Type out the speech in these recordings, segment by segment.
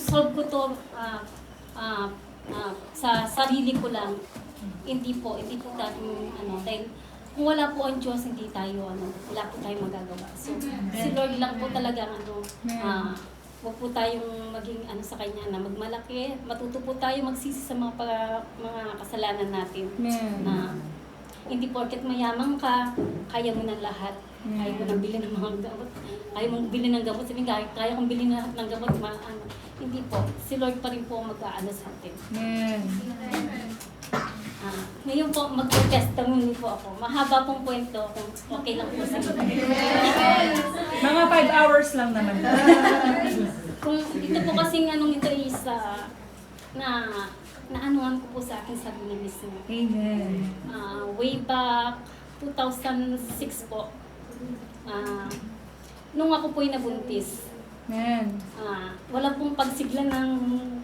solve ko to sa sarili ko lang. Hindi po tayong dahil kung wala po ang Diyos, hindi tayo wala po tayong magagawa. So si Lord lang po talaga huwag po tayong maging sa Kanya na magmalaki. Matuto po tayo magsisi sa mga kasalanan natin. Na hindi porket mayaman ka, kaya mo ng lahat. Kaya mo nang bilhin ng mga gamot. Kaya mong bilhin ng gamot. Sabihin, kaya kong bilhin lahat ng gamot. Hindi po. Si Lord pa rin po mag-aano sa atin. Ngayon po, mag-testimony po ako. Mahaba pong kwento kung okay lang po sa inyo. Mga 5 hours lang naman. Kung ito po kasing ito is naanuhan ko po sa akin sarili mismo. Amen. Way back 2006 po. Nung ako po'y nabuntis. Amen. Wala pong pagsigla ng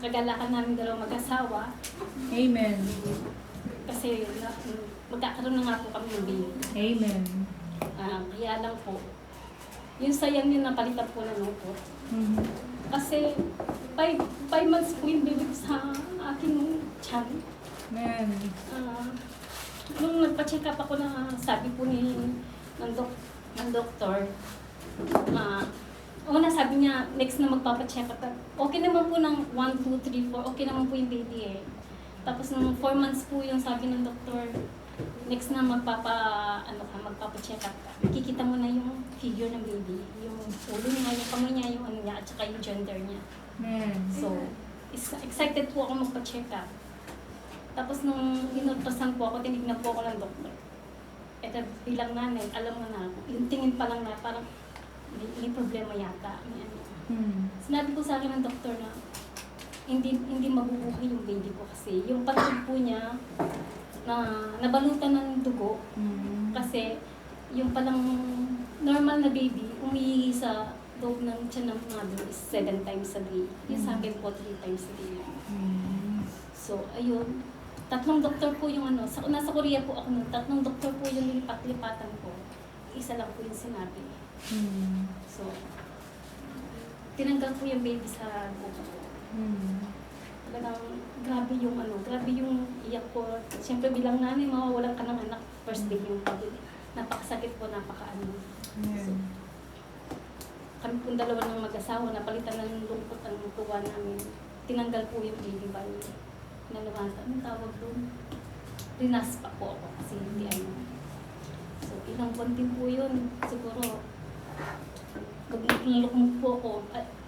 kagalakan namin dalawang mag-asawa. Amen. Kasi magkakaroon na nga po kami ng baby. Amen. Kaya lang po, yung sayang yun napalitan po ng lungkot. Kasi 5 months po yung baby ko sa aking tiyan. Amen. Nung nagpa-check up ako sabi po ng doktor, sabi niya, next na magpapa-check up. Okay naman po ng 1, 2, 3, 4, okay naman po yung baby eh. Tapos nung 4 months po yung sabi ng doktor, next na magpapa-check up ka. Makikita mo na yung figure ng baby, yung ulo niya, yung kamay niya, yung niya, at saka yung gender niya. So, excited po ako magpa-check up. Tapos nung inultrasound po ako, tinignan po ako ng doktor. Ito bilang nanay, alam mo na, yung tingin pa lang na parang may problema yata. Sinabi po sa akin ng doktor na hindi mabubuhay yung baby ko kasi yung patog po niya na nabalutan ng dugo kasi yung palang normal na baby umiihi sa loob ng tiyan ng mother is 7 times a day. Yung sa akin po 3 times a day. So ayun, 3 doktor po yung nasa Korea po ako nung 3 doktor po yung nilipat-lipatan ko. Isa lang po yung sinabi. So tinanggal po yung baby sa buko ko. Talagang grabe yung iyak ko. Siyempre bilang nanay, mawawalan ka ng anak. First day yung pagod. Napakasakit po, So, kami pong dalawa ng mag-asawa, napalitan ng lungkot ang tuwa namin. Tinanggal po yung baby bali. Anong tawag doon? Rinaspa po ako kasi hindi So, ilang buwan din po yun. Siguro, maglulukmok po ako.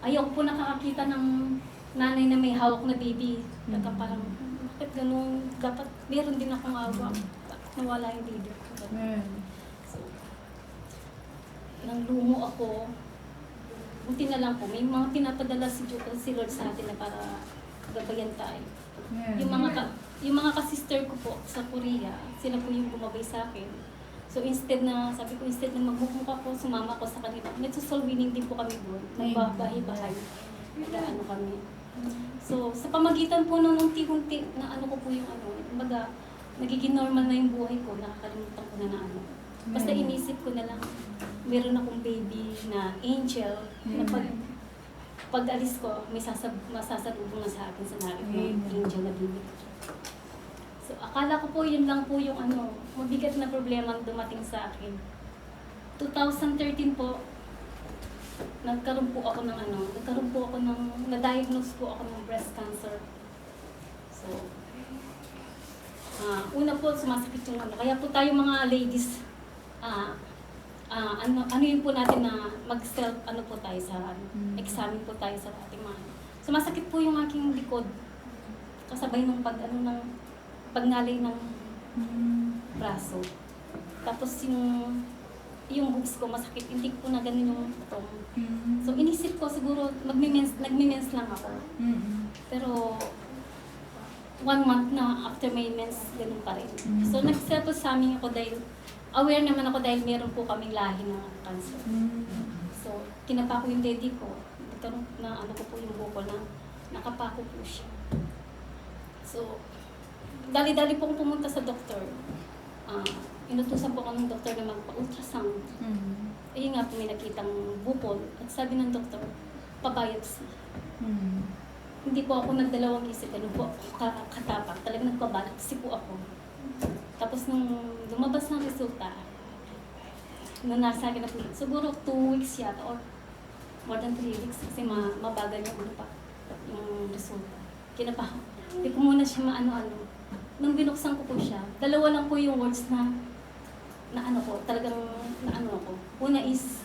Ayaw po nakakakita ng nanay na may hawak na baby. Parang, bakit ganun? Dapat meron din akong hawak. Nawala yung baby ko. So, nang lumo ako, buti na lang po, may mga pinapadala si Lord sa atin na para gabayan tayo. Yung mga ka-sister ko po sa Korea, sila po yung bumabay sa akin. So instead na magmukmuk ako, sumama ako sa kanila. Nagsosoul winning din po kami doon. Nagbabahay-bahay. Kami. So sa pamagitan po ng unti-unti na ko po yung kumbaga, nagiging normal na yung buhay ko, nakakalimutan ko na Basta inisip ko na lang, meron akong baby na angel, na pag alis ko, may masasalubong na sa akin sa narin ng angel na baby ko. So, akala ko po yun lang po yung mabigat na problema ang dumating sa akin. 2013 po, nagkaroon po ako ng na-diagnose po ako ng breast cancer. So, una po, sumasakit yung Kaya po tayo mga ladies, yun po natin na mag-self, po tayo sa, examine po tayo sa ating mga. Sumasakit po yung aking likod. Kasabay ng pagngalay ng braso. Tapos yung boobs ko masakit, hindi ko na ganun yung butong. So inisip ko siguro nagme-mens lang ako. Pero 1 month na after my mens, ganun pa rin. So nag-settle sa amin ako dahil aware naman ako dahil meron po kaming lahi ng cancer. So kinapa ko yung daddy ko. Nagkaroon na ko po yung buko na nakapako po siya. So dali-dali po akong pumunta sa doktor. Inutusan po ako ng doktor na magpa-ultrasound. Ayun nga po may nakitang bukol. At sabi ng doktor, pa-biopsy. hindi po ako nagdalawang isip, ano po, katapak, talagang nagpabaliksi po ako. Tapos nung lumabas ng resulta, nung nasa akin na po, siguro 2 weeks yata, or more than 3 weeks, kasi mabagal yung ano pa, yung resulta. Kinabahan. Hindi ko muna siya maano-ano. Nung binuksan ko po siya, dalawa lang po yung words na ano ko, talagang na ano ako. Una is,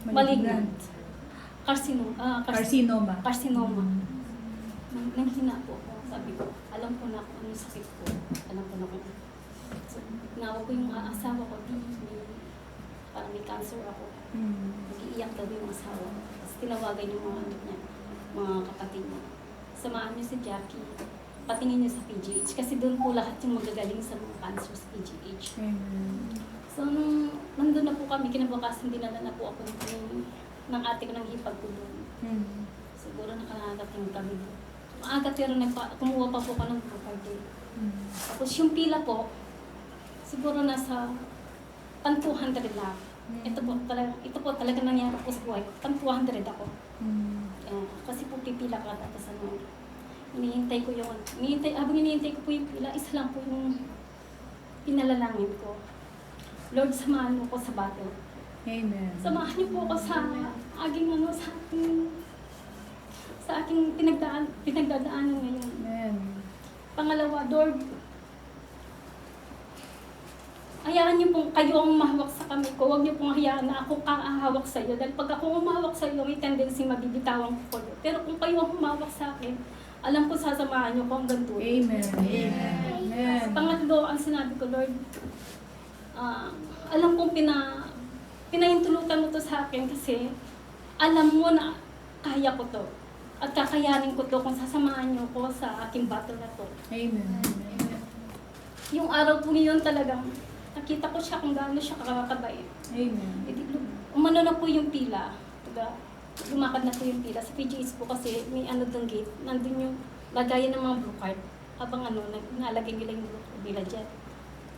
malignant. Carcinoma. Carcinoma. Nanghina po ako. Sabi ko, alam ko na kung ano sakit ko. Alam ko na kung ano. So, nawa ko yung asawa ko, parang may cancer ako. Nag-iiyak daw yung asawa ko. Tapos tinawagan yung mga ano niya, mga kapatid niya. Samaan niyo si Jackie. Patingin niyo sa PGH. Kasi doon po lahat yung magagaling sa mga cancer sa PGH. So, nung nandun na po kami, kinabukasan dinala na po ako ng ate ko ng hipag ko doon. Siguro nakakarating kami doon. Maaga pero kumuha pa po ko ng property. Tapos yung pila po, siguro nasa pan 200 lang. Ito po talaga nangyari po sa buhay ko. Pan 200 ako. Kasi po pipila ka tapos ano, hinihintay ko yung, habang hinihintay ko po yung pila, isa lang po yung pinalalangin ko. Lord, samahan mo ko sa battle. Amen. Samahan niyo po ako sa aking pinagdadaanan ngayon. Amen. Pangalawa, Lord, hayaan niyo pong kayo ang mahawak sa kamay ko. Huwag niyo pong hayaan na ako kahawak sa iyo. Dahil pag ako umahawak sa iyo, may tendency mabibitawan ko kayo. Pero kung kayo ang humawak sa akin, alam ko sasamahan niyo ko hanggang dulo. Amen. Amen. Pangatlo, ang sinabi ko, Lord, alam kong pinahintulutan mo to sa akin kasi alam mo na kaya ko to. At kakayanin ko to kung sasamahan niyo ko sa aking battle na to. Amen. Yung araw po ngayon talagang nakita ko siya kung gaano siya kakabait. Amen. Umano na po yung pila. Lumakad na po yung pila. Sa PGH po kasi may ano doon gate. Nandun yung lagayan ng mga blue card. Habang nalagay nila yung blue card nila dyan.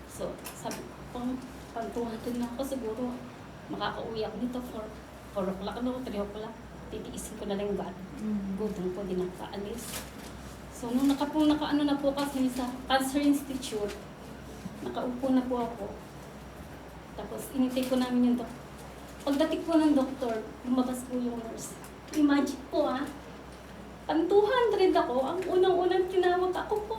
So, sabi ko, pang 200 na ako siguro. Makakauwi ako dito 4 o'clock na 3 o'clock. Titiisin ko na lang yung gutom ko, di nakaalis. So, nung nakaano na po kasi sa Cancer Institute, nakaupo na po ako. Tapos, inintay ko namin yung doktor. Pagdating po ng doktor, lumabas po yung nurse. Imagine po pang 200 ako, ang unang-unang tinawag ako po.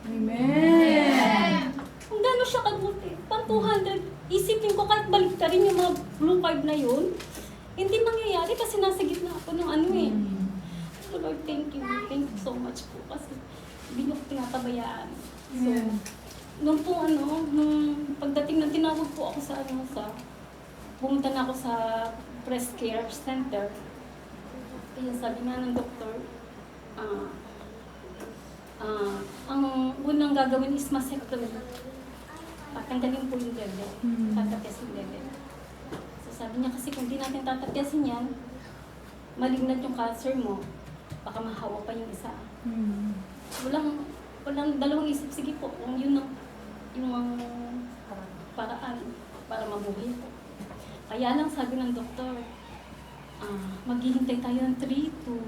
Amen. Kung gano'n siya kabuti, pang 200, isipin ko kahit balik ka rin yung mga blue card na yun, hindi mangyayari kasi nasa gitna ako ng ano eh. So Lord, thank you so much po kasi hindi niyo ko tinatabayaan. So, nung pagdating ng tinawag po ako pumunta na ako sa breast care center. Kaya sabi nga ng doktor, ang unang gagawin is mastectomy. Tatanggalin po yung dede. Tatapyas yung dede. So sabi niya kasi kung di natin tatapyasin yan, malignant yung cancer mo, baka mahawa pa yung isa. Walang dalawang isip, sige po, kung yun ang paraan para mabuhay po. Kaya lang sabi ng doktor, maghihintay tayo ng 3 to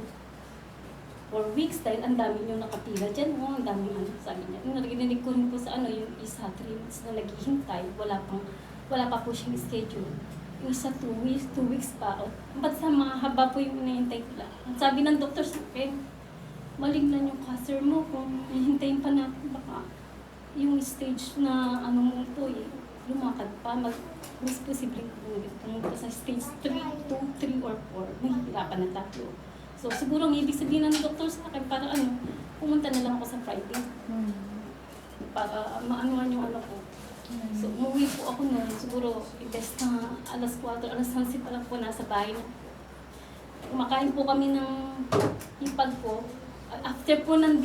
4 weeks dahil ang dami nyo nakapila dyan, ang dami sabi niya. Narinig ko rin po sa yung isa, 3 weeks na naghihintay, wala pa po siyang schedule. Yung isa 2 weeks pa. Ba't sa mga haba po yung hinahintay ko lang. Sabi ng doktor sa akin, malignan yung cancer mo kung hihintayin pa natin baka yung stage na mo po lumakad pa, mas posibleng pumunta sa stage 3, 2, 3 or 4, mahihirapan na tayo. So siguro ang ibig sabihin ng doktor sa akin, para pumunta na lang ako sa Friday. Para maanuhan yung ko. So umuwi po ako noon, siguro ibest na alas 4, alas 11 pa lang po nasa bahay na. Kumakain po kami ng hipag ko. After po ng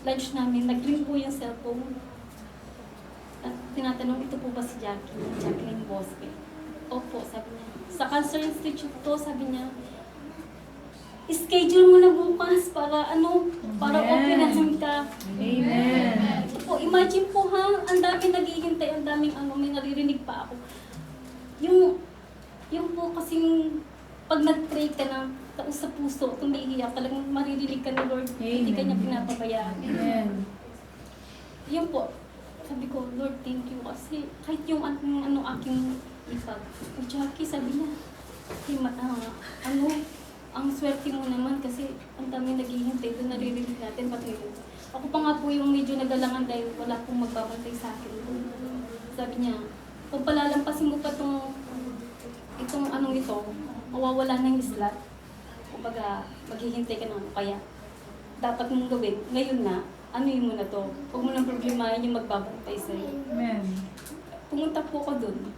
lunch namin, nag-ring po yung cellphone. At tinatanong, ito po ba si Jacqueline Bosque? Opo, sabi niya. Sa Cancer Institute to, sabi niya, schedule mo na bukas para operahan ka. Amen. Po, imagine po ang daming naghihintay, ang daming may naririnig pa ako. Yung po kasing pag nag-pray ka ng taos sa puso, tumiiyak, talagang maririnig ka ni Lord, hindi ka niya pinapabayaan. Amen. Yun po, sabi ko, Lord, thank you. Kasi kahit yung aking ipag, Jackie, sabi niya, ang swerte mo naman kasi ang dami naghihintay doon, naririnig natin pati yun. Ako pa nga po yung medyo nagalangan dahil wala pong magbabantay sa akin. Sabi niya, kung palalampasin mo pa itong anong ito, mawawala ng slot. Kumbaga, maghihintay ka na ano. Kaya, dapat mong gawin, ngayon na, anuin mo na to. Huwag mo nang problemahin yung magbabantay sa'yo. Amen. Pumunta po ako dun.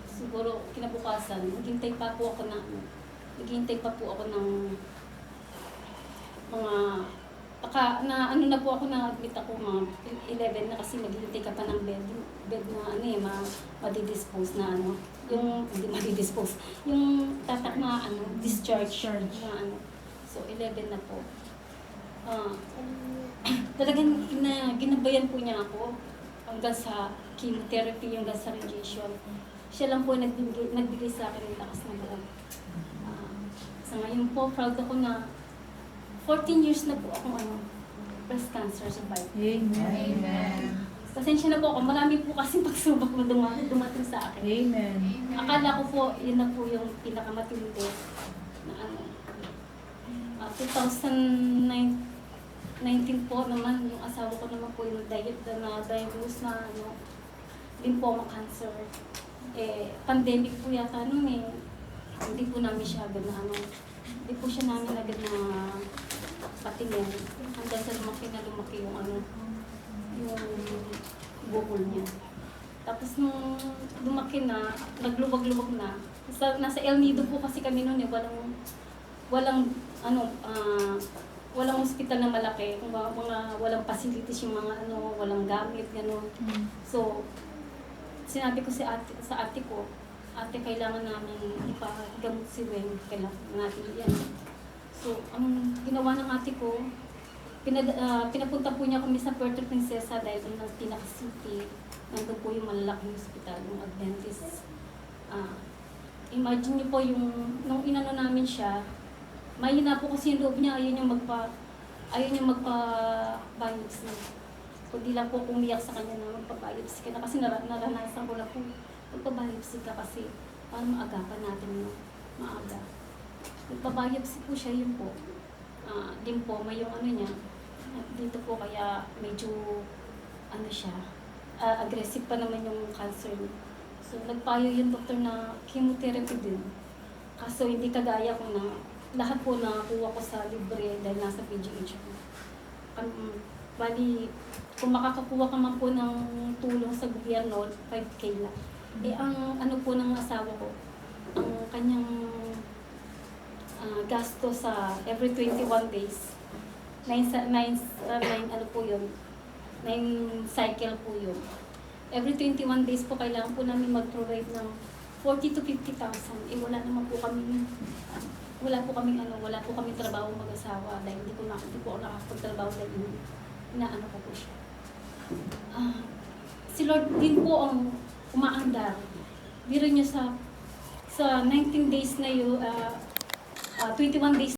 Siguro, kinabukasan, naghintay pa po ako ng mga ano na po ako, na-admit ako mga 11 na kasi maghihintay ka pa ng bed na madidispose na hindi madidispose, yung tatak na discharge na so 11 na po. Talagang ginabayan po niya ako hanggang sa chemotherapy, hanggang sa radiation. Siya lang po nagbigay sa akin ng lakas ng loob. Sa ngayon po, proud ako na 14 years na po akong breast cancer survivor. Amen. Pasensya na po ako, marami po kasi pagsubok na dumating sa akin. Amen. Akala ko po, yun na po yung pinakamatindi na 2019 po naman, yung asawa ko naman po yung na-diagnose na lymphoma cancer. Pandemic po yata hindi po namin siya agad na hindi po siya namin agad na patingin. Hanggang sa lumaki yung yung bukol niya. Tapos nung lumaki na, nagluwag-luwag na, nasa El Nido po kasi kami noon walang hospital na malaki, walang facilities, yung walang gamit, gano'n. So, sinabi ko sa ate ko, ate, kailangan namin ipagamot si Weng, kailangan natin yan. So, ang ginawa ng ate ko, pinapunta po niya kami sa Puerto Princesa dahil ng Tinac City, nandun po yung malalaking hospital, yung Adventist. Imagine niyo po nung inano namin siya, mahina po kasi yung loob niya, ayaw niya magpa-biopsy. Kundi lang po umiyak sa kanya na magpa-biopsy ka na kasi naranasan ko na po, magpa-biopsy ka kasi para maagapan natin maaga. Magpa-biopsy po siya, yun po. Lymphoma yung niya. Dito po kaya medyo aggressive pa naman yung cancer niya. So nagpayo yung doktor na chemotherapy din. Kaso hindi kagaya ko na lahat po nakuha ko sa libre dahil nasa PGH ko. Bali, kung makakakuha ka man po ng tulong sa gobyerno, 5K lang. Ang po ng asawa ko, ang kanyang gasto sa every 21 days, 9 cycle po yun. Every 21 days po kailangan po namin mag-provide ng 40 to 50,000. Wala po kami trabaho mag-asawa dahil hindi po ako nakakapagtrabaho dahil inaano ko po siya. Si Lord din po ang umaandar. Biro niyo sa 19 days na 21 days